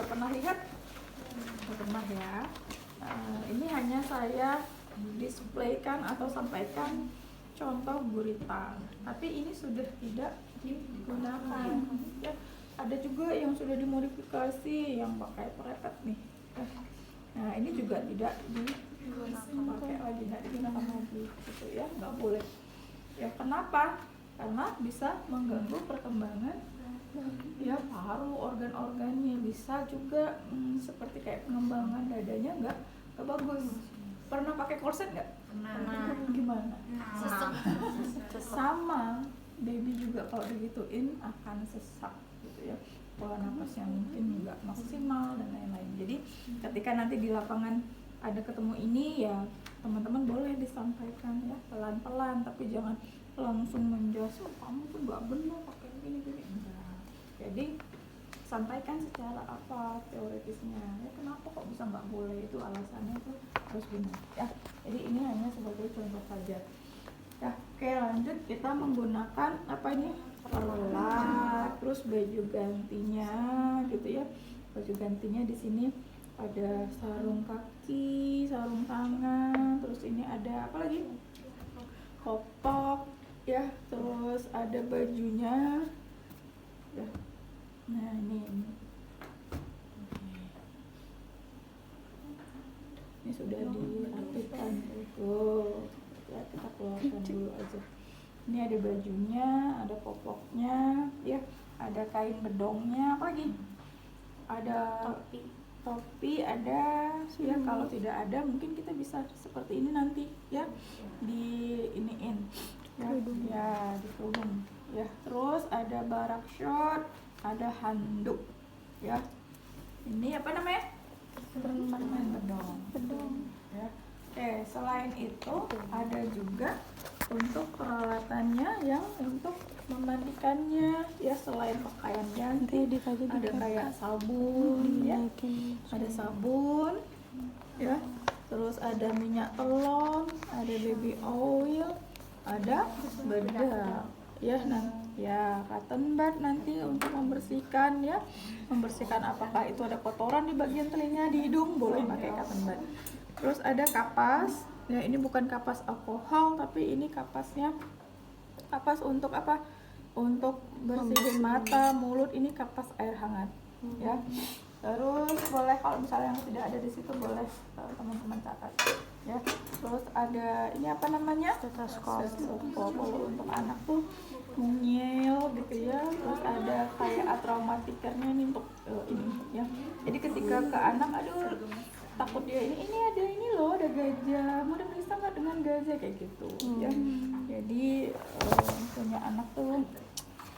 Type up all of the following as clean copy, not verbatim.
pernah lihat? Udah pernah ya. Ini hanya saya displaykan atau sampaikan contoh gurita, tapi ini sudah tidak digunakan ya. Ada juga yang sudah dimodifikasi yang pakai perepet nih. Nah ini juga tidak dipakai lagi, tidak digunakan lagi gitu ya, nggak boleh ya. Kenapa? Karena bisa mengganggu perkembangan ya paru, organ-organnya, bisa juga seperti kayak pengembangan dadanya nggak bagus. Pernah pakai korset nggak? Pernah. Gimana? Sama. Baby juga kalau digituin akan sesak gitu ya, pola napasnya mungkin nggak maksimal dan lain-lain. Jadi ketika nanti di lapangan ada ketemu ini ya, teman-teman boleh disampaikan ya pelan-pelan, tapi jangan langsung menjas, kamu tuh nggak benar pakai gini-gini, enggak. Jadi sampaikan secara apa teoritisnya ya, kenapa kok bisa nggak boleh, itu alasannya tuh harus benar ya. Jadi ini hanya sebagai contoh saja ya. Oke, lanjut, kita menggunakan apa ini, pelat, terus baju gantinya gitu ya. Baju gantinya di sini ada sarung kaki, sarung tangan, terus ini ada apa lagi, popok ya, terus ada bajunya ya. Nah ini sudah dirapikan tuh ya, kita keluarkan dulu aja. Ini ada bajunya, ada popoknya ya, ada kain bedongnya, apa lagi, ada topi ada ya. Kalau tidak ada mungkin kita bisa seperti ini nanti ya, di iniin ya, ya di pudung ya. Terus ada barak short, ada handuk ya. Ini apa namanya? Permen bedong ya. Oke, selain itu ada juga untuk peralatannya yang untuk memandikannya ya. Selain pakaian ganti ada kayak sabun ya, ada sabun ya, terus ada minyak telon, ada baby oil, ada bedak ya. Ya, cotton bud nanti untuk membersihkan ya, membersihkan apakah itu ada kotoran di bagian telinga, di hidung, boleh pakai cotton bud. Terus ada kapas ya, ini bukan kapas alkohol tapi ini kapasnya kapas untuk apa, untuk bersihin mata, mulut. Ini kapas air hangat ya. Terus boleh kalau misalnya yang tidak ada di situ boleh teman-teman catat ya. Terus ada ini apa namanya, stetoskop. Kalau untuk anak tuh mungil gitu ya. Terus ada kayak atraumatikernya ini untuk ini ya. Jadi ketika ke anak, aduh takut dia ini ada ini loh, ada gajah, mau diperiksa nggak dengan gajah, kayak gitu ya. Jadi punya anak tuh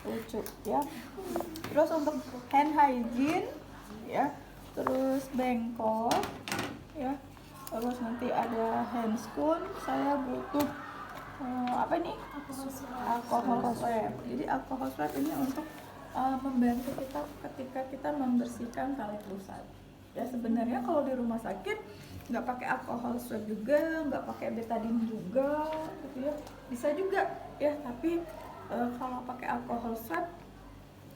lucu ya. Terus untuk hand hygiene ya, terus bengkok ya, terus nanti ada handscoon. Saya butuh apa ini, alcohol swab. Jadi alcohol swab ini untuk membantu kita ketika kita membersihkan tali pusat ya. Sebenarnya kalau di rumah sakit nggak pakai alcohol swab juga, nggak pakai betadine juga gitu ya, bisa juga ya. Tapi kalau pakai alcohol swab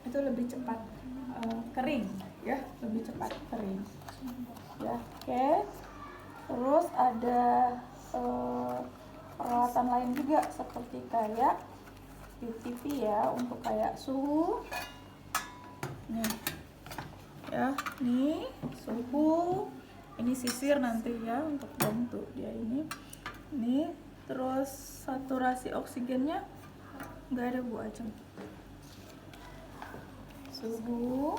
itu lebih cepat kering ya, lebih cepat kering ya. Oke, terus ada peralatan lain juga seperti kayak UTV ya, untuk kayak suhu nih ya, nih suhu, ini sisir nanti ya untuk bantu dia ini nih. Terus saturasi oksigennya nggak ada Bu Ajeng. Suhu,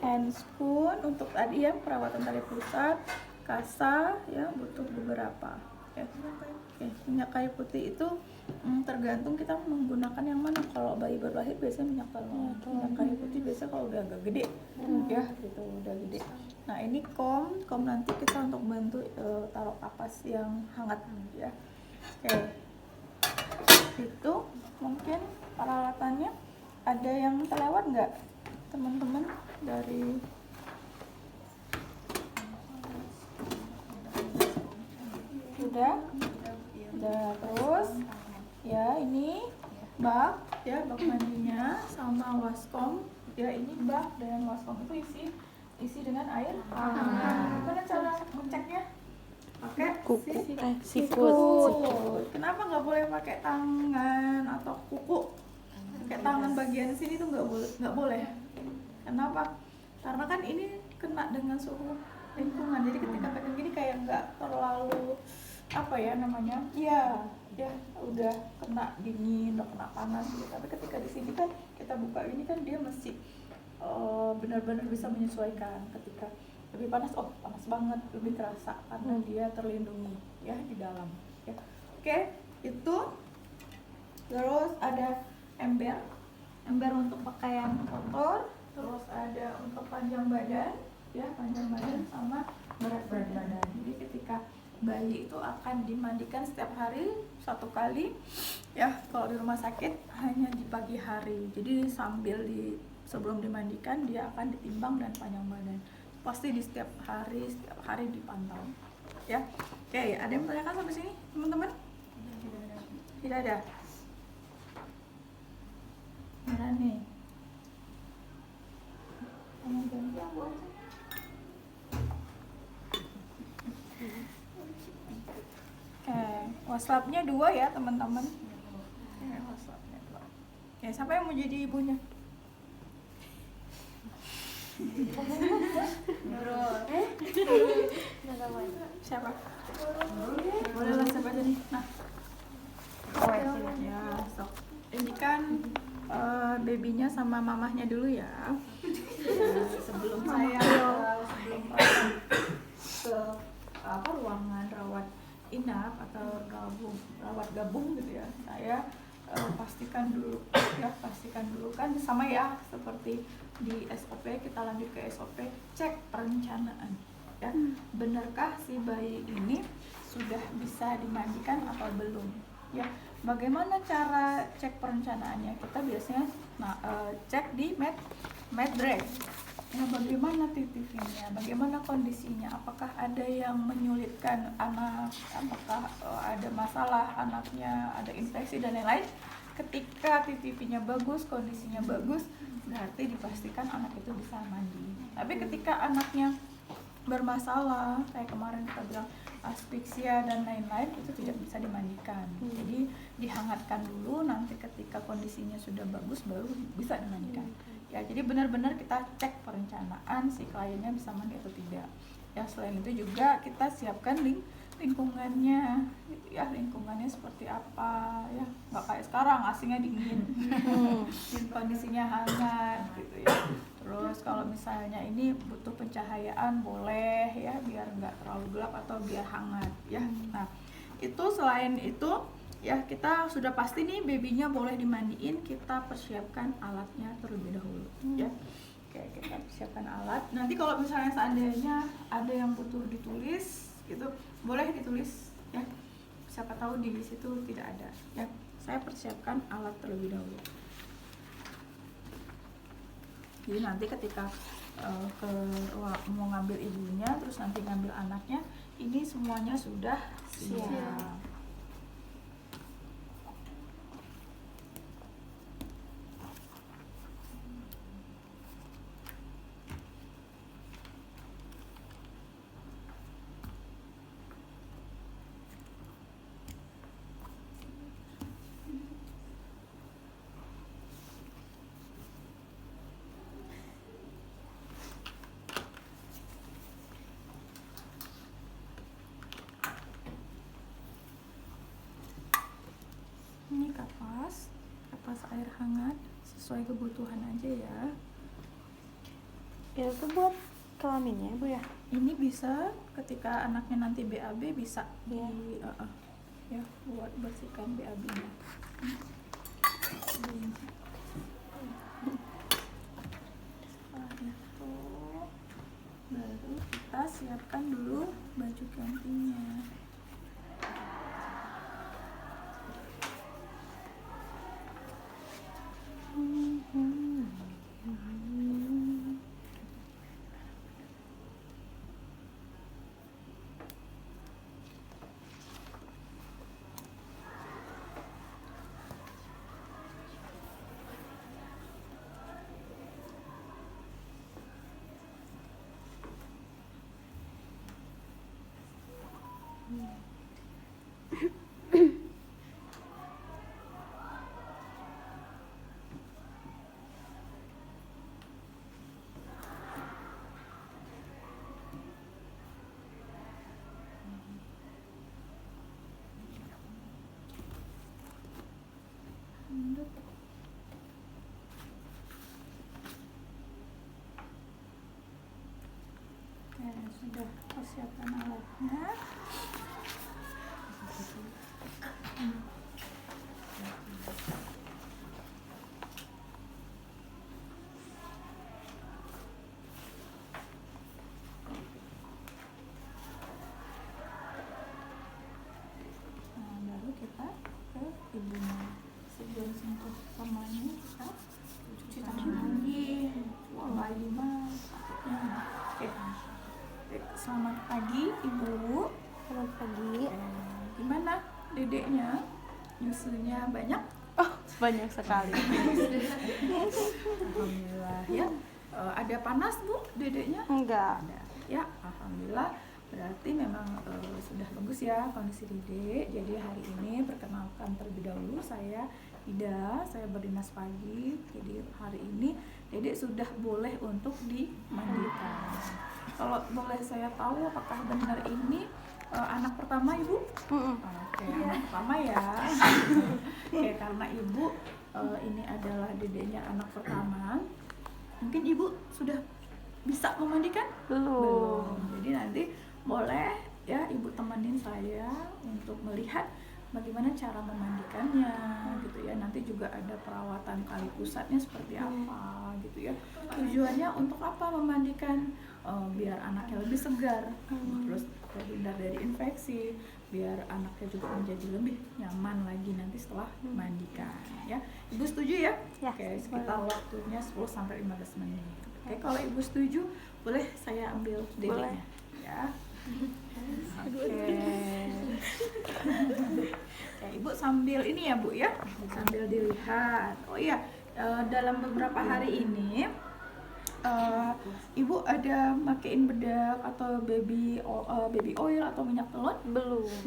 handscoon untuk tadi ya perawatan tali pusat, kasa ya butuh beberapa ya. Oke, minyak kayu putih itu tergantung kita menggunakan yang mana. Kalau bayi baru lahir biasanya minyak telon, minyak kayu putih biasanya kalau udah agak gede ya gitu, udah gede. Nah ini kom nanti kita untuk bantu taruh kapas yang hangat ya. Oke, itu mungkin peralatannya. Ada yang terlewat nggak teman-teman dari udah? Terus ya ini bak ya, bak mandinya sama waskom ya. Ini bak dan waskom itu isi isi dengan air hangat. Gimana cara ngeceknya? Pakai siput. Kenapa nggak boleh pakai tangan atau kuku? Pakai tangan bagian sini tuh nggak boleh. Kenapa? Karena kan ini kena dengan suhu lingkungan. Jadi ketika pegang gini kayak nggak terlalu apa ya namanya? Ya udah kena dingin, udah kena panas gitu. Tapi ketika di sini kan kita buka ini kan dia masih benar-benar bisa menyesuaikan. Ketika lebih panas, panas banget, lebih terasa karena dia terlindungi ya di dalam ya. Oke, itu terus ada ember untuk pakaian kotor, terus ada untuk panjang badan ya, panjang badan sama berat badan. Jadi ketika bayi itu akan dimandikan setiap hari 1 kali ya, kalau di rumah sakit hanya di pagi hari. Jadi sebelum dimandikan dia akan ditimbang dan panjang badan. Pasti di setiap hari dipantau ya. Oke, ada yang bertanyakan sampai sini teman-teman? Tidak ada. Mana nih? Ganti aku aja. Oke, WhatsApp-nya 2 ya teman-teman. WhatsApp-nya 2. Ya, siapa yang mau jadi ibunya? Nurul. Siapa? Boleh lah, siapa aja nih. Nah. Ya, sok. Ini kan babynya sama mamahnya dulu ya. Sebelum saya ke ruangan rawat inap atau rawat gabung gitu ya, saya pastikan dulu kan sama ya seperti di SOP. Kita lanjut ke SOP, cek perencanaan ya. Benarkah si bayi ini sudah bisa dimandikan atau belum ya. Bagaimana cara cek perencanaannya? Kita biasanya cek di med-reg. Nah, bagaimana titiknya? Bagaimana kondisinya? Apakah ada yang menyulitkan anak? Apakah ada masalah anaknya, ada infeksi dan lain-lain? Ketika TTV-nya bagus, kondisinya bagus, berarti dipastikan anak itu bisa mandi. Tapi ketika anaknya bermasalah, kayak kemarin kita bilang aspiksia dan lain-lain, itu tidak bisa dimandikan. Jadi dihangatkan dulu, nanti ketika kondisinya sudah bagus baru bisa dimandikan. Ya, jadi benar-benar kita cek perencanaan si kliennya bisa mandi atau tidak. Ya, selain itu juga kita siapkan lingkungannya gitu ya, lingkungannya seperti apa ya, nggak kayak sekarang AC-nya dingin kondisinya hangat gitu ya. Terus kalau misalnya ini butuh pencahayaan boleh ya, biar nggak terlalu gelap atau biar hangat ya. Nah, itu selain itu ya, kita sudah pasti nih babynya boleh dimandiin, kita persiapkan alatnya terlebih dahulu ya. Oke, kita persiapkan alat. Nanti kalau misalnya seandainya ada yang butuh ditulis gitu, boleh ditulis ya, siapa tahu di situ tidak ada ya. Saya persiapkan alat terlebih dahulu. Jadi nanti ketika mau ngambil ibunya, terus nanti ngambil anaknya, ini semuanya sudah siap. Ini kapas air hangat sesuai kebutuhan aja ya. Itu buat kelaminnya Bu ya? Ini bisa ketika anaknya nanti BAB bisa ya buat bersihkan BAB-nya. Setelah itu baru kita siapkan dulu baju gantinya. Sudah persiapan alatnya. Baru kita ke ibunya. Sebelum sentuh temannya kita cuci tangan lagi. Wah, bayi mah takutnya. Oke, selamat pagi Ibu. Selamat pagi. Gimana dedeknya? Nyusunya banyak? Oh, banyak sekali. Alhamdulillah ya. Ada panas Bu dedeknya? Enggak. Ada. Ya, alhamdulillah. Berarti memang sudah bagus ya kondisi dedek. Jadi hari ini perkenalkan terlebih dahulu, saya Ida, saya berdinas pagi. Jadi hari ini dedek sudah boleh untuk dimandikan. Kalau boleh saya tahu apakah benar ini anak pertama Ibu? Oke, anak pertama ya. Oke, karena Ibu ini adalah dedeknya anak pertama, mungkin Ibu sudah bisa memandikan? Belum. Jadi nanti boleh ya Ibu temenin saya untuk melihat bagaimana cara memandikannya gitu ya. Nanti juga ada perawatan kali pusatnya seperti apa gitu ya. Tujuannya untuk apa memandikan? Biar anaknya lebih segar, terus terhindar dari infeksi, biar anaknya juga menjadi lebih nyaman lagi nanti setelah mandikan ya. Ibu setuju ya? Ya. Oke, sekitar waktunya 10-15 menit. Oke, kalau Ibu setuju boleh saya ambil dedeknya ya. Oke. Oke, Ibu sambil ini ya Bu ya, sambil dilihat. Oh iya, dalam beberapa hari ini Ibu ada makein bedak atau baby oil atau minyak telon?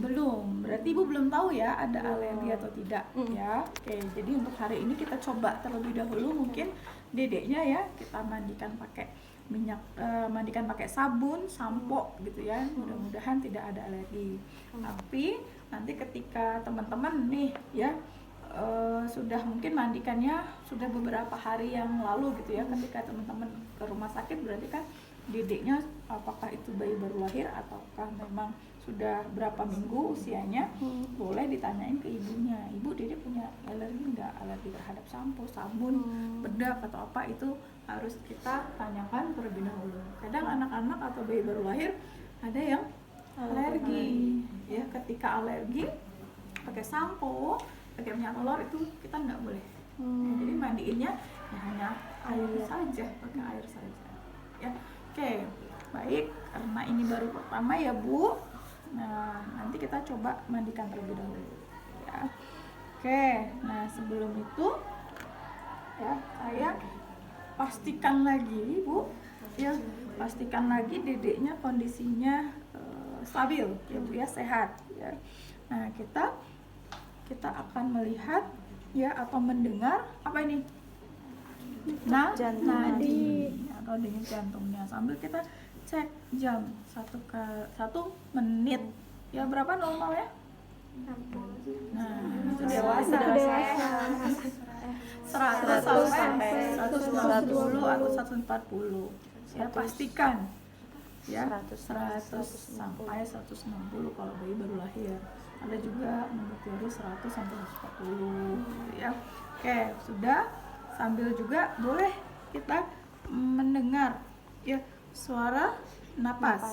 Belum. Berarti Ibu belum tahu ya ada alergi atau tidak ya. Oke, jadi untuk hari ini kita coba terlebih dahulu mungkin dedeknya ya kita mandikan pakai minyak, mandikan pakai sabun, sampo gitu ya. Mudah-mudahan tidak ada alergi. Tapi nanti ketika teman-teman nih ya sudah mungkin mandikannya sudah beberapa hari yang lalu gitu ya, ketika teman-teman ke rumah sakit berarti kan dedeknya apakah itu bayi baru lahir ataukah memang sudah berapa minggu usianya, boleh ditanyain ke ibunya, Ibu dedek punya alergi nggak, alergi terhadap sampo, sabun, bedak atau apa, itu harus kita tanyakan terlebih dahulu. Kadang anak-anak atau bayi baru lahir ada yang alergi ya, ketika alergi pakai sampo, pakai minyak telur itu kita nggak boleh. Ya, jadi mandiinnya ya hanya air saja, pakai air saja ya. Oke, baik, karena ini baru pertama ya Bu, nah nanti kita coba mandikan terlebih dahulu ya. Oke, nah sebelum itu ya saya pastikan lagi Bu ya, pastikan lagi dedeknya kondisinya stabil ya Bu ya, sehat ya. Nah kita akan melihat ya atau mendengar apa ini, nadi atau denyut jantungnya sambil kita cek jam 1 menit ya, berapa normal ya? Nah itu dewasa 100 sampai 120 atau 140 ya, pastikan ya 100 sampai 160 kalau bayi baru lahir. Ada juga menurut teori 100 sampai 140 ya. Oke, sudah. Sambil juga boleh kita mendengar ya suara napas.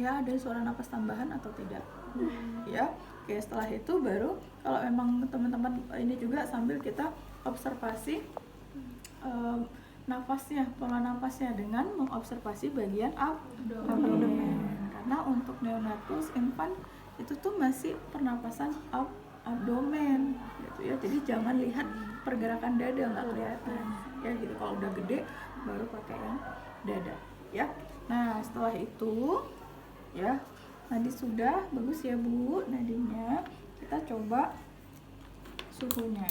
Ya, ada suara napas tambahan atau tidak. Ya. Oke, setelah itu baru kalau memang teman-teman ini juga sambil kita observasi nafasnya, pola nafasnya dengan mengobservasi bagian abdomen. Karena untuk neonatus infant itu tuh masih pernapasan abdomen gitu ya, jadi jangan lihat pergerakan dada, nggak kelihatan ya gitu. Kalau udah gede baru pakai yang dada ya. Nah setelah itu ya, nadi sudah bagus ya Bu nadinya, kita coba suhunya.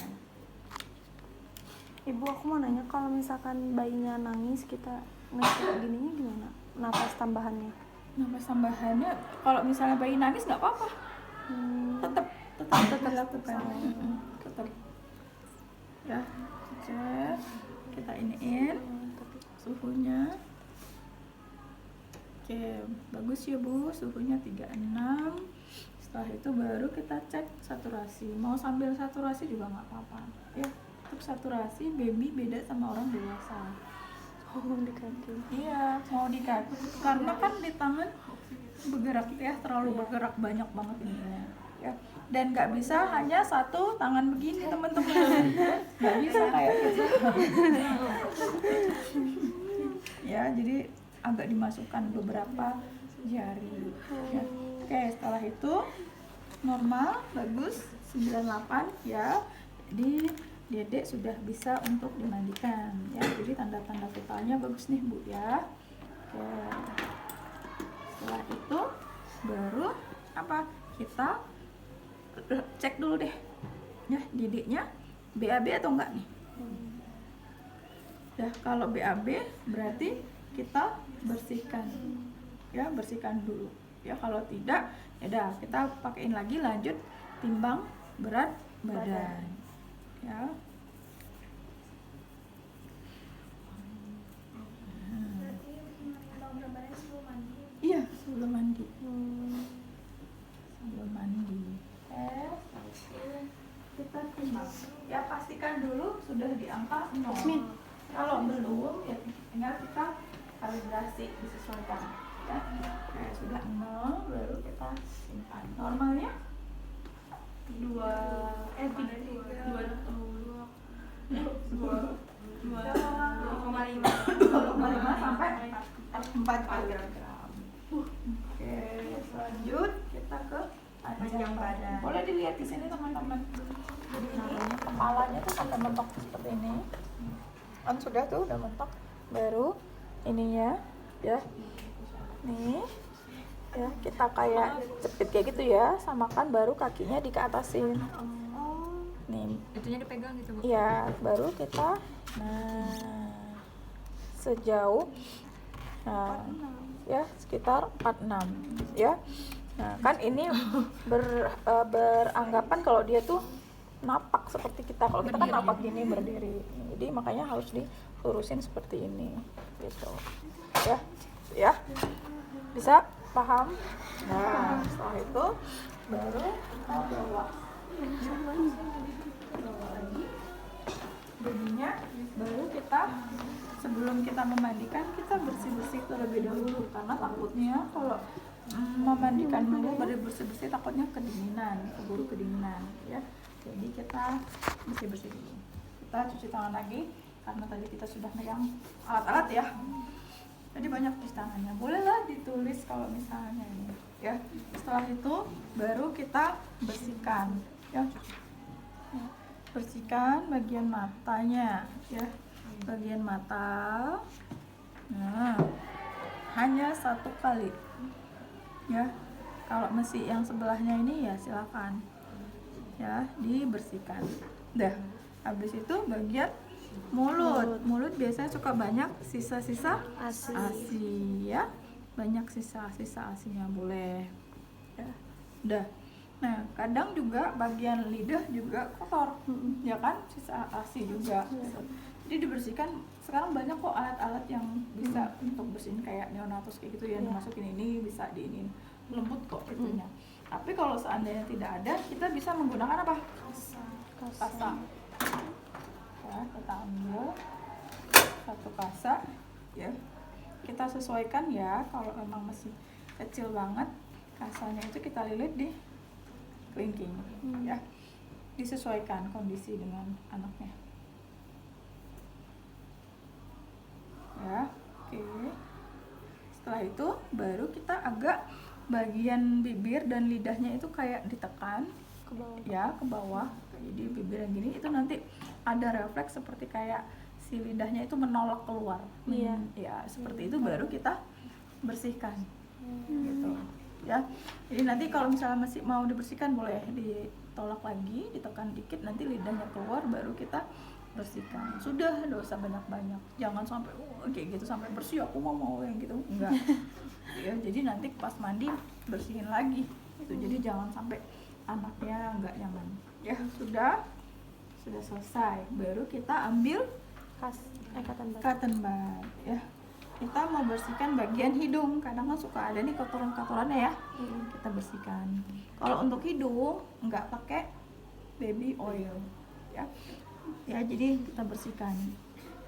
Ibu, aku mau nanya, kalau misalkan bayinya nangis kita ngecek gininya gimana, napas tambahannya? Napas tambahannya kalau misalnya bayi nangis nggak apa-apa, tetap dilakukan, tetap ya. Cek, kita iniin suhunya Oke, bagus ya Bu, suhunya 36. Setelah itu baru kita cek saturasi. Mau sambil saturasi juga nggak apa-apa ya. Untuk saturasi baby beda sama orang dewasa. Oh, di kaki. Iya, mau di kaki karena kan di tangan bergerak ya, terlalu bergerak banyak banget ininya ya. Dan nggak bisa hanya satu tangan begini teman-teman, nggak bisa kayak gitu ya. Jadi agak dimasukkan beberapa jari ya. Oke, setelah itu normal, bagus 98 ya. Di dedek sudah bisa untuk dimandikan ya. Jadi tanda-tanda vitalnya bagus nih Bu ya. Oke. Setelah itu baru apa? Kita cek dulu deh ya, dedeknya BAB atau enggak nih. Ya, kalau BAB berarti kita bersihkan ya, bersihkan dulu ya. Kalau tidak ya udah kita pakein lagi, lanjut timbang berat badan ya. Iya, sebelum mandi. Sebelum mandi. Kita timbang. Ya, pastikan dulu sudah di angka 0. Kalau belum ya tinggal kita kalibrasi, disesuaikan ya. Sudah 0 baru kita simpan. Normalnya 2,5 sampai 4 kilogram. Oke, lanjut kita ke panjang badan. Boleh dilihat di sini teman-teman. Jadi ini kepalanya tuh sampai mentok seperti ini. Kan sudah tuh udah mentok. Baru ininya ya. Nih. Ya, kita kayak jepit kayak gitu ya. Samakan, baru kakinya dikeatasin. Nih, itunya dipegang gitu Bu? iya, baru kita sejauh ya sekitar 46 ya. Nah, kan ini beranggapan kalau dia tuh napak seperti kita. Kalau kita kan napak gini berdiri. Jadi makanya harus dilurusin seperti ini gitu. Ya. Ya. Bisa paham? Nah, setelah itu baru kita bawa lagi bajunya. Baru kita sebelum kita memandikan kita bersih-bersih terlebih dahulu, karena takutnya kalau memandikan dulu baru bersih-bersih takutnya kedinginan, keburu kedinginan ya. Jadi kita bersih-bersih dulu. Kita cuci tangan lagi karena tadi kita sudah megang alat-alat ya. Jadi banyak cuci tangannya. Bolehlah ditulis kalau misalnya ini ya. Setelah itu baru kita bersihkan ya. Bersihkan bagian matanya ya. Bagian mata. Nah, hanya 1 kali ya. Kalau masih yang sebelahnya ini ya silakan ya dibersihkan. Dah, habis itu bagian mulut biasanya suka banyak sisa-sisa asi ya. Banyak sisa-sisa asinya boleh ya. Udah. Nah, kadang juga bagian lidah juga kotor ya kan, sisa asi juga. Jadi dibersihkan. Sekarang banyak kok alat-alat yang bisa untuk bersihin kayak neonatus kayak gitu ya, dimasukin ini bisa diinin, lembut kok itunya. Tapi kalau seandainya tidak ada, kita bisa menggunakan apa? Kasa. Ya, kita ambil 1 kasa ya. Kita sesuaikan ya, kalau memang masih kecil banget kasanya itu kita lilit di kelingking ya. Disesuaikan kondisi dengan anaknya. Ya, oke. Setelah itu baru kita agak bagian bibir dan lidahnya itu kayak ditekan Ke bawah. ya, ke bawah. Jadi bibir yang gini itu nanti ada refleks seperti kayak si lidahnya itu menolak keluar. Iya. Ya, seperti itu baru kita bersihkan. Gitu. Ya. Jadi nanti kalau misalnya masih mau dibersihkan boleh ditolak lagi, ditekan dikit, nanti lidahnya keluar baru kita bersihkan. Sudah, enggak usah banyak-banyak. Jangan sampai kayak gitu sampai bersih aku mau yang gitu. Enggak. Ya, jadi nanti pas mandi bersihin lagi. Itu jadi jangan sampai anaknya enggak nyaman. Ya, sudah selesai. Baru kita ambil Cotton bud. cotton bud ya. kita mau bersihkan bagian hidung. Kadang kan suka ada nih kotoran-kotorannya ya, kita bersihkan. Kalau untuk hidung nggak pakai baby oil ya, ya jadi kita bersihkan.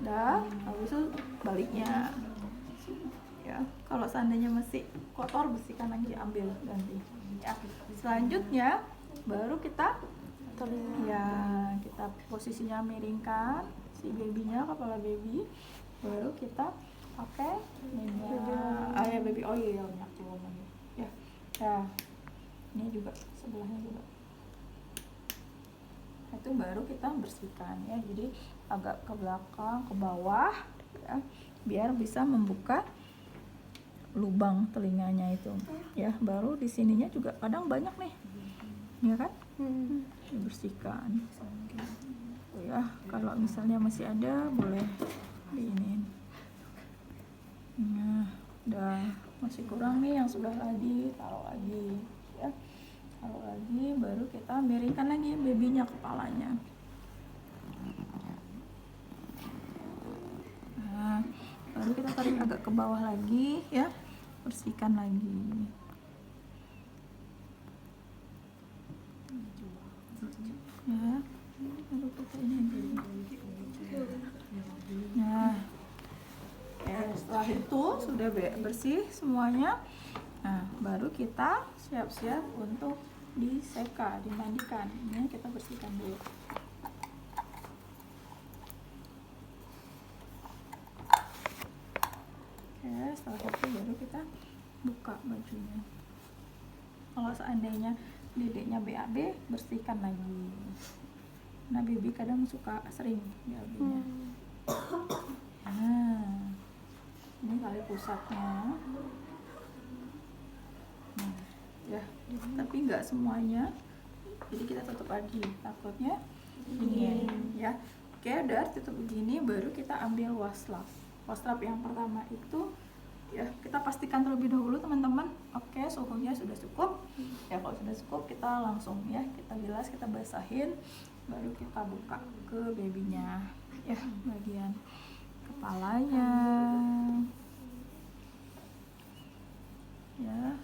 Dah, habis itu baliknya ya. Kalau seandainya masih kotor, bersihkan lagi, ambil ganti ya. Selanjutnya baru kita ya, kita posisinya miringkan si babynya, kepala baby, baru kita pakai minyak baby oil, minyak cilok ya. Ya, ini juga sebelahnya juga. Itu baru kita bersihkan ya, jadi agak ke belakang, ke bawah ya, biar bisa membuka lubang telinganya itu ya. Baru di sininya juga kadang banyak nih ya kan, dibersihkan ya. Kalau misalnya masih ada boleh diinin. Nah, udah masih kurang nih yang sebelah lagi, taruh lagi ya, taruh lagi. Baru kita miringkan lagi babynya, kepalanya. Nah, baru kita tarik agak ke bawah lagi ya, bersihkan lagi ya. Baru kita ini. Nah, setelah itu sudah bersih semuanya. Nah, baru kita siap-siap untuk diseka, dimandikan. Ini kita bersihkan dulu. Oke, setelah itu baru kita buka bajunya. Kalau seandainya dedeknya BAB, bersihkan lagi. Nah, baby kadang suka sering BAB-nya. Nah, ini tali pusatnya. Nah, ya, tapi nggak semuanya. Jadi kita tutup lagi, takutnya dingin ya. Oke, udah tutup begini, baru kita ambil waslap. Waslap yang pertama itu ya, kita pastikan terlebih dahulu teman-teman. Oke, suhunya sudah cukup ya. Kalau sudah cukup, kita langsung ya, kita bilas, kita basahin, baru kita buka ke babynya ya, bagian kepalanya ya.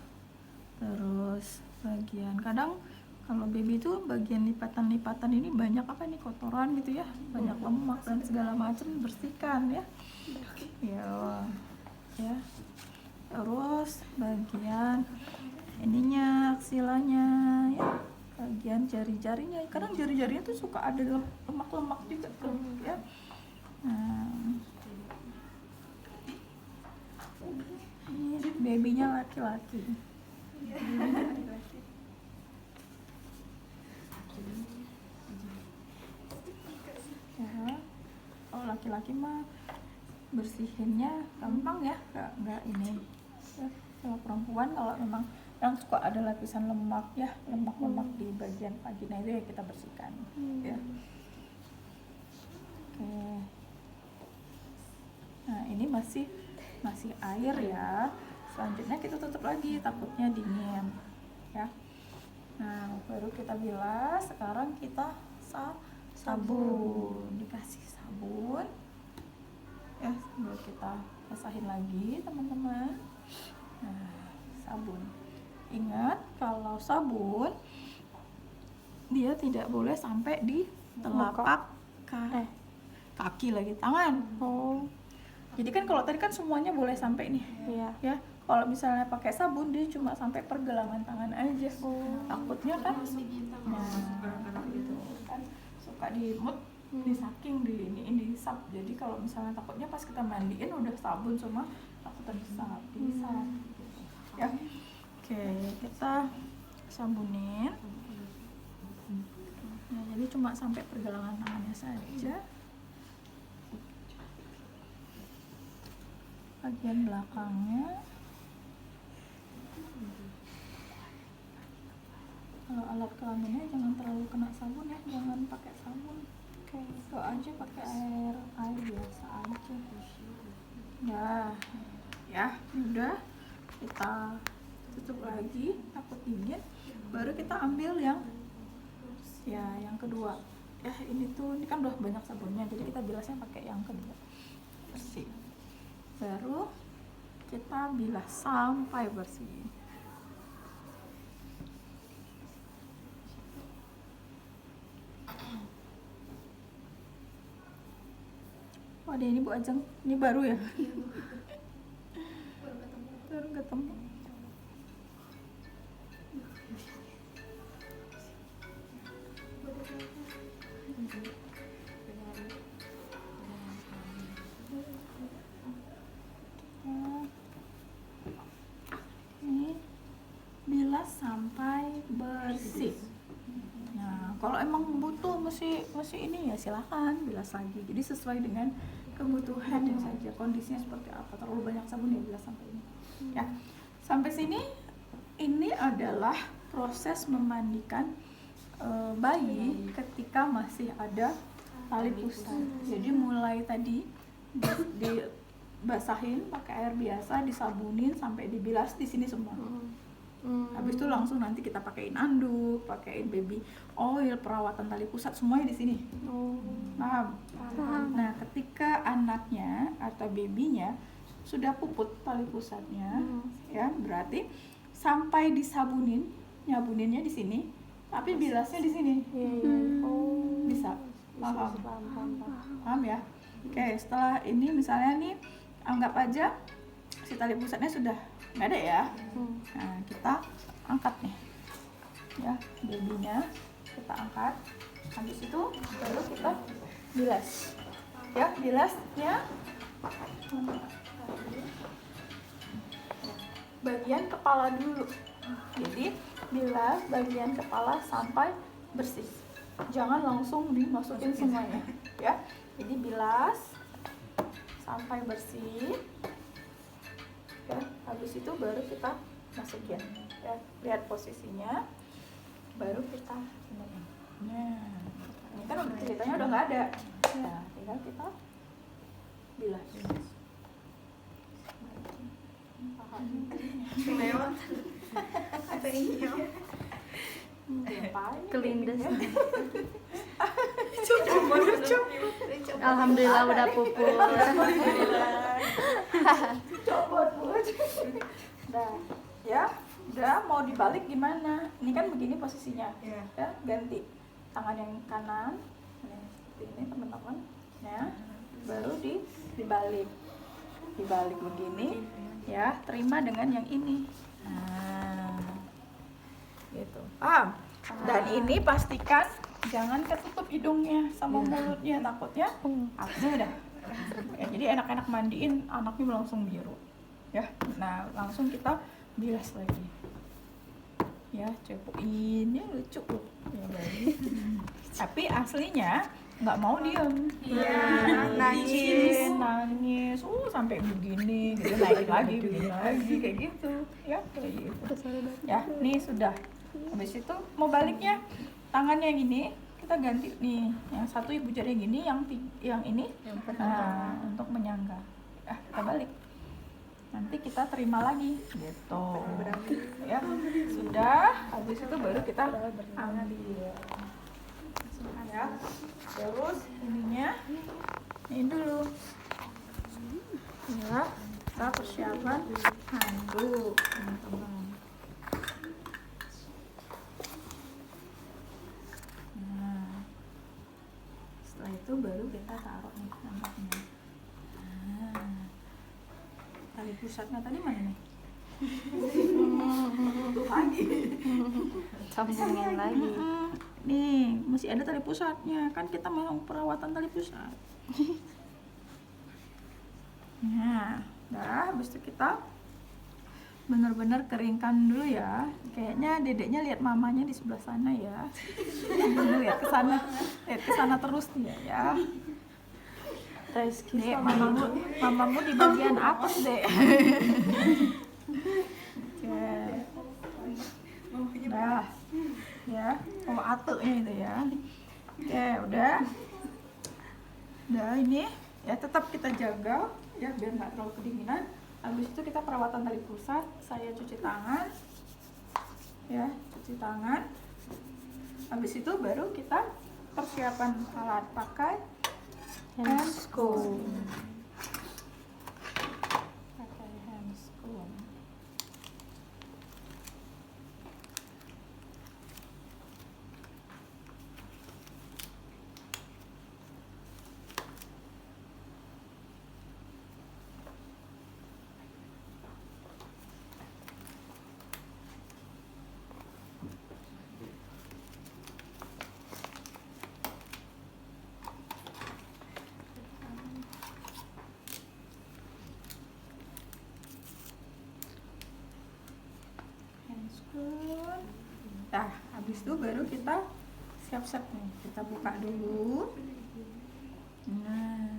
Terus bagian, kadang kalau baby itu bagian lipatan-lipatan ini banyak apa nih, kotoran gitu ya, banyak lemak dan segala macam, bersihkan ya. Ya. Terus bagian ininya, aksilanya ya, bagian jari-jarinya. Kadang jari-jarinya tuh suka ada lemak-lemak juga tuh ya. Nah, ini babynya laki-laki. Ya, kalau laki-laki mah bersihinnya gampang ya, nggak ini ya. Kalau perempuan, kalau memang yang suka ada lapisan lemak ya, lemak-lemak di bagian vagina itu ya, kita bersihkan ya. Oke. Nah, ini masih air ya. Selanjutnya kita tutup lagi, takutnya dingin ya. Nah, baru kita bilas. Sekarang kita sabun, dikasih sabun ya, baru kita basahin lagi teman-teman. Nah, sabun, ingat kalau sabun dia tidak boleh sampai di telapak kaki lagi, tangan. Jadi kan kalau tadi kan semuanya boleh sampai nih ya. Kalau misalnya pakai sabun, dia cuma sampai pergelangan tangan aja. Takutnya kan gitu kan, suka dimut, disaking disap. Jadi kalau misalnya takutnya pas kita mandiin udah sabun semua, takutnya disap gitu ya. Oke, kita sabunin. Nah, jadi cuma sampai pergelangan tangannya saja. Bagian belakangnya. Kalau alat kelaminnya jangan terlalu kena sabun ya, jangan pakai sabun. Itu aja pakai air biasa aja. Ya, udah kita tutup lagi, takut dingin. Baru kita ambil yang kedua. Ya, ini kan udah banyak sabunnya, jadi kita bilasnya pakai yang kedua. Bersih. baru kita bilas sampai bersih. Oh, ada ini Bu Ajeng, ini baru ya? Baru ketemu. Ini bilas sampai bersih. Nah, kalau emang butuh mesti ini ya silahkan bilas lagi. Jadi sesuai dengan kebutuhan yang saja, kondisinya seperti apa. Terlalu banyak sabun ya bilas sampai ini. Ya, sampai sini ini adalah proses memandikan bayi ketika masih ada tali pusat. Jadi mulai tadi dibasahin pakai air biasa, disabunin sampai dibilas di sini semua. Habis itu langsung nanti kita pakein anduk, pakein baby oil, perawatan tali pusat semuanya di sini. Paham? Nah, ketika anaknya atau babynya sudah puput tali pusatnya, ya berarti sampai disabunin, nyabuninnya di sini, tapi bilasnya di sini. Bisa? Paham? Paham ya? Oke, setelah ini misalnya nih, anggap aja si tali pusatnya sudah nggak ada ya. Nah, kita angkat nih, ya babynya kita angkat. Habis itu baru kita bilas, ya bilasnya bagian kepala dulu. Jadi bilas bagian kepala sampai bersih, jangan langsung dimasukin semuanya, ya. Jadi bilas sampai bersih. Ya, habis itu baru kita masukin, ya lihat posisinya, baru kita ini. Nah, ini kan udah ceritanya udah nggak ada, ya tinggal kita bilas. Lewat ada ini ya. Kelindes. Coba. Alhamdulillah udah pupus. Copot Bu. Nah, ya udah mau dibalik gimana? Ini kan begini posisinya, ya ganti tangan yang kanan, nih, seperti ini teman-teman, ya baru dibalik begini, ya terima dengan yang ini. Nah, gitu. Dan ini pastikan jangan ketutup hidungnya sama mulutnya, takutnya akhirnya udah. Ya, jadi enak-enak mandiin anaknya langsung biru, ya. Nah, langsung kita bilas lagi, ya cepuin, ya lucu loh ya bayi. Tapi aslinya nggak mau diem, nangis, sampai begini, gitu naikin lagi, begini lagi, kayak gitu, ya kayak gitu. Ya, nih sudah. Habis itu mau baliknya tangannya gini, kita ganti nih, yang satu ibu jari gini, yang ini untuk menyangga. Kita balik. Nanti kita terima lagi, gitu. Ya, sudah. Habis itu baru kita ambil. Ya. Terus ininya, ini dulu. Ya, kita persiapan handuk, teman-teman. Itu baru kita taruh nih anaknya. Tali pusatnya tadi mana nih? Tuh lagi. Sambungin lagi. Nih, masih ada tali pusatnya. Kan kita mau perawatan tali pusat. Nah, habis itu kita benar-benar keringkan dulu ya. Kayaknya dedeknya lihat mamanya di sebelah sana ya. lihat ke sana terus dia ya. Dek, mamamu di bagian atas, Dek. Oke. Nah, ya, atuknya itu ya. Oke, udah ini ya tetap kita jaga ya biar nggak terlalu kedinginan. Habis itu kita perawatan tali pusat, saya cuci tangan, ya cuci tangan. Habis itu baru kita persiapan alat pakai handscoon. Skun. Nah, habis itu baru kita siap-siap nih, kita buka dulu. Nah,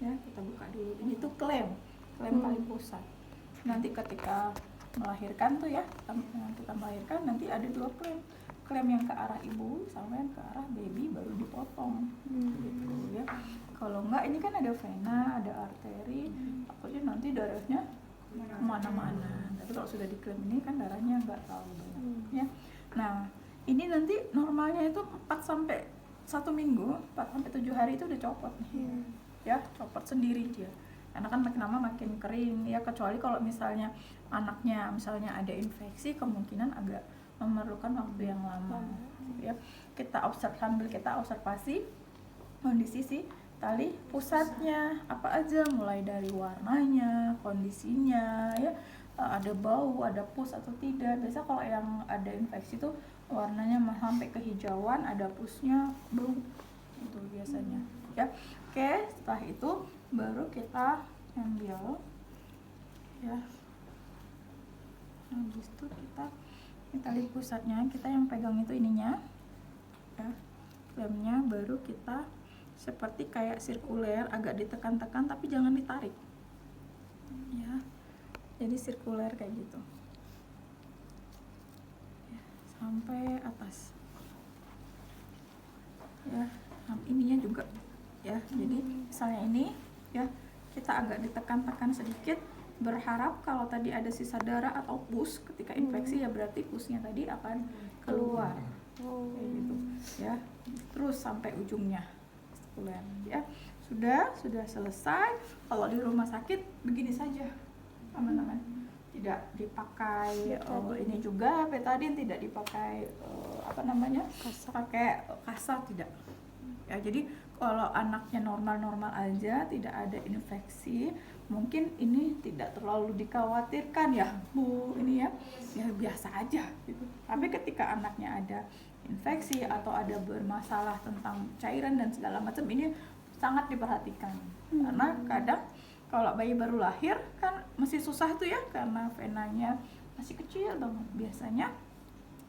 ya kita buka dulu. Ini tuh klem paling pusat. Nanti ketika melahirkan tuh ya, kita melahirkan nanti ada 2 klem yang ke arah ibu sama yang ke arah baby baru dipotong gitu ya. Kalau enggak ini kan ada vena, ada arteri, takutnya nanti darahnya kemana-mana. Tapi kalau sudah diklem ini kan darahnya enggak terlalu banyak ya. Nah ini nanti normalnya itu 4 sampai 1 minggu, 4 sampai 7 hari itu udah copot nih ya, copot sendiri dia. Karena kan makin lama makin kering ya, kecuali kalau misalnya anaknya misalnya ada infeksi, kemungkinan agak memerlukan waktu yang lama ya. Kita sambil kita observasi kondisi si tali pusatnya apa aja, mulai dari warnanya, kondisinya ya, ada bau, ada pus atau tidak. Biasa kalau yang ada infeksi tuh warnanya sampai kehijauan, ada pusnya, bau itu biasanya ya. Oke, setelah itu baru kita ambil ya. Habis itu kita tali pusatnya, kita yang pegang itu ininya ya, klemnya, baru kita seperti kayak sirkuler, agak ditekan-tekan tapi jangan ditarik ya, jadi sirkuler kayak gitu ya, sampai atas ya. Ininya juga ya, jadi misalnya ini ya, kita agak ditekan-tekan sedikit, berharap kalau tadi ada sisa darah atau pus ketika infeksi ya berarti pusnya tadi akan keluar kayak gitu ya, terus sampai ujungnya sirkuler ya. Sudah selesai. Kalau di rumah sakit begini saja teman-teman, tidak dipakai ini juga betadin, tidak dipakai pakai kasar, tidak ya. Jadi kalau anaknya normal-normal aja, tidak ada infeksi, mungkin ini tidak terlalu dikhawatirkan ya Bu, ini ya biasa aja gitu. Tapi ketika anaknya ada infeksi atau ada bermasalah tentang cairan dan segala macam, ini sangat diperhatikan. Karena kadang kalau bayi baru lahir kan masih susah tuh ya, karena venanya masih kecil banget. Biasanya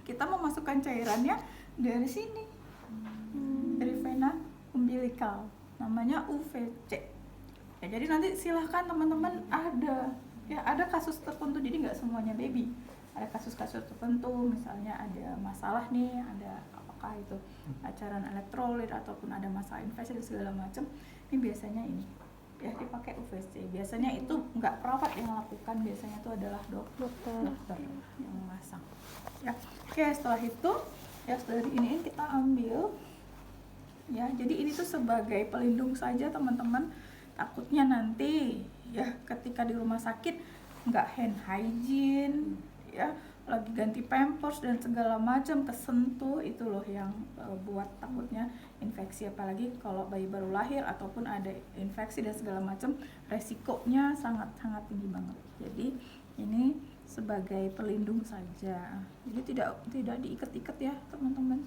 kita memasukkan cairannya dari sini, dari vena umbilikal, namanya UVC ya. Jadi nanti silahkan teman-teman, ada kasus tertentu, jadi nggak semuanya baby, ada kasus-kasus tertentu, misalnya ada masalah nih, ada apakah itu cairan elektrolit ataupun ada masalah infeksi dan segala macam, ini biasanya ini ya dipakai UVC. Biasanya itu nggak perawat yang lakukan, biasanya itu adalah dokter yang memasang ya. Oke, setelah itu ya, setelah ini kita ambil ya. Jadi ini tuh sebagai pelindung saja teman-teman, takutnya nanti ya ketika di rumah sakit nggak hand hygiene ya, lagi ganti pampers dan segala macam, kesentuh, itu loh yang buat takutnya infeksi. Apalagi kalau bayi baru lahir ataupun ada infeksi dan segala macam, resikonya sangat-sangat tinggi banget. Jadi ini sebagai pelindung saja, jadi tidak diikat-ikat ya teman-teman.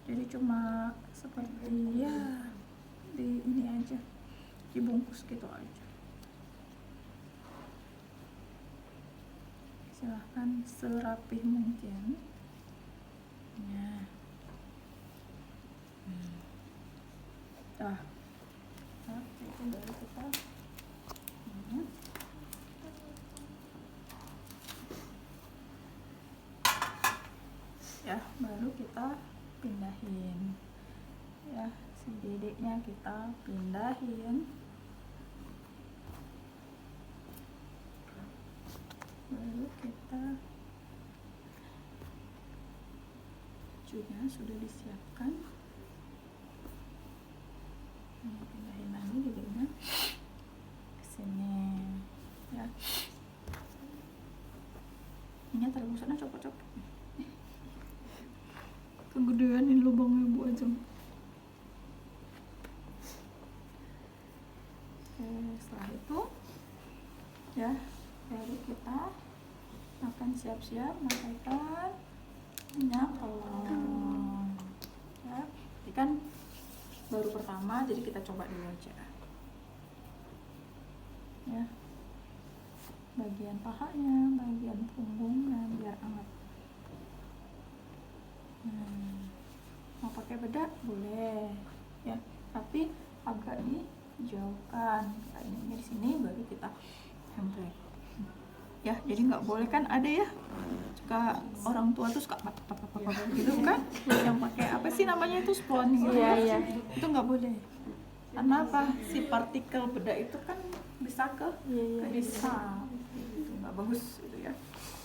Jadi cuma seperti ya di ini aja, dibungkus gitu aja. Silahkan serapih mungkin ya. Itu baru kita ya, baru kita pindahin ya, si dedeknya kita pindahin, baru kita bajunya sudah disiapkan, pindahin lagi dedeknya ke sini ya. Ini terbusana copot-copot, kegedean ini lubangnya Bu aja. Oke, setelah itu ya baru kita akan siap-siap memakaikan minyak telon ya. Ini kan baru pertama, jadi kita coba dulu aja ya, bagian pahanya, bagian punggungnya biar hangat. ya, jadi nggak boleh kan ada ya suka orang tua tuh suka gitu kan, yang pakai apa sih namanya itu spons gitu Iya, ya. iya. Itu nggak boleh. Karena apa? Si partikel bedak itu kan bisa ke Iya, iya. hisap. Itu nggak bagus itu ya.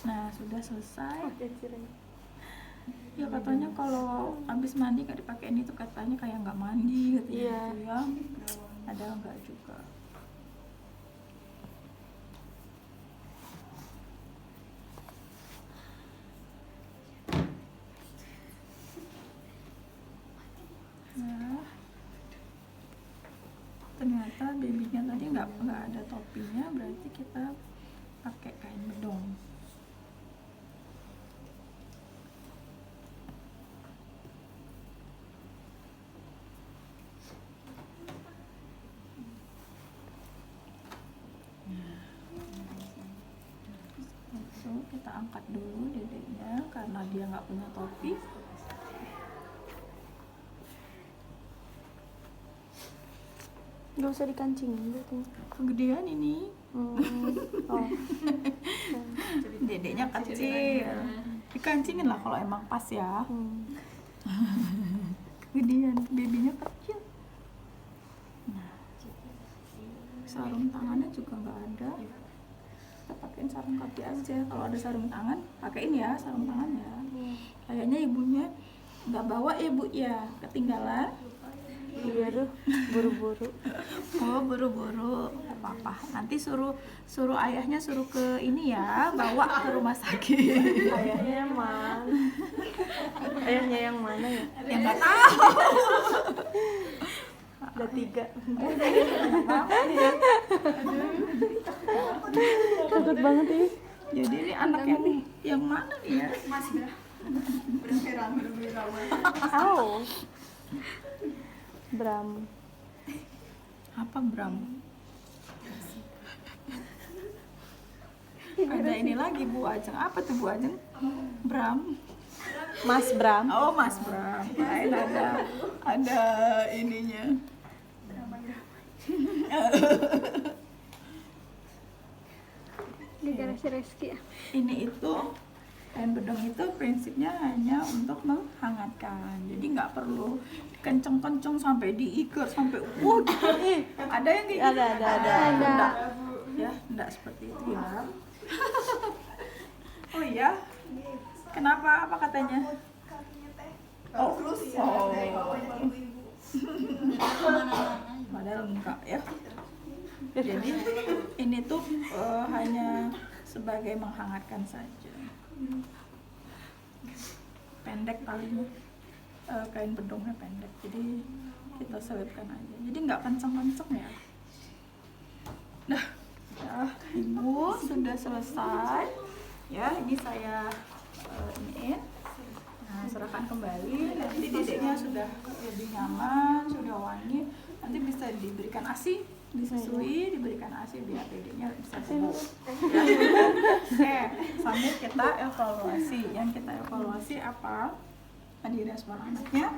Nah, sudah selesai. Oke, Cireng. Ya katanya kalau habis mandi nggak dipakein itu katanya kayak nggak mandi gitu, Iya. gitu ya. Ada nggak juga. Nah, ternyata babynya tadi nggak ada topinya, berarti kita pakai kain bedong. Itu kita angkat dulu dedeknya karena dia nggak punya topi. Gak usah dikancingin berarti. Kegedean ini, Oh. dedeknya kecil, dikancingin lah kalau emang pas ya. Kegedean, babynya kecil. Nah, sarung tangannya juga nggak ada. Kita pakein sarung kaki aja. Kalau ada sarung tangan, pakein ya sarung tangannya. Kayaknya ibunya nggak bawa ya bu ya, ketinggalan. Iya tuh, buru-buru. Oh, buru-buru, nggak apa-apa. Nanti suruh ayahnya suruh ke ini ya, bawa ke rumah sakit. Ayahnya yang mana? Ayahnya yang mana ya? Ya nggak tahu. Ada 3. Takut banget ya. Jadi ini anaknya nih yang mana nih ya? Masih berseraman. Au. Bram. Apa Bram? Ada ini lagi Bu Ajeng. Apa tuh Bu Ajeng? Bram. Mas Bram. Oh, Mas Bram. Lain ada ininya. Gara-gara si Reski ya. Ini itu kain bedong itu prinsipnya hanya untuk menghangatkan. Jadi nggak perlu kenceng-kenceng sampai diikat sampai gitu. Ada yang kayak gitu? Ada. Enggak. Ya, enggak seperti itu ya. Oh iya. Kenapa? Apa katanya? Oh. Padahal enggak ya. Jadi ini tuh hanya sebagai menghangatkan saja. Pendek talinya, kain bedongnya pendek, jadi kita selipkan aja. Jadi nggak kenceng-kenceng ya. Nah, ya, ibu sudah selesai. Ya, ini saya iniin. Nah, serahkan kembali. Nanti dedeknya sudah lebih nyaman, sudah wangi. Nanti bisa diberikan ASI, disusui, diberikan ASI biar dedeknya bisa sembuh. Ya. Sambil kita evaluasi. Yang kita evaluasi apa? Tadi respon anaknya,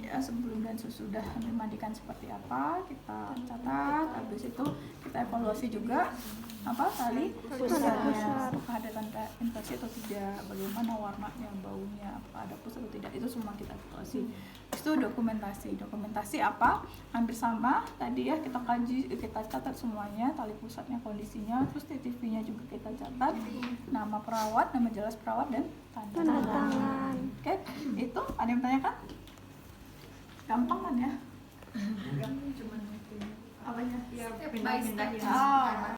ya sebelum dan sesudah dimandikan seperti apa kita catat. Habis itu kita evaluasi juga apa tali pusarnya, apakah ada tanda infeksi atau tidak, bagaimana warnanya, baunya, apa ada pus atau tidak, itu semua kita evaluasi. Itu dokumentasi apa hampir sama tadi ya, kita kaji, kita catat semuanya, tali pusatnya, kondisinya, terus TTV-nya juga kita catat, nama perawat, nama jelas perawat dan tanda tangan. Oke, itu ada yang tanyakan? Gampang kan ya? Apanya? Ya, pindah-pindahin. Oh.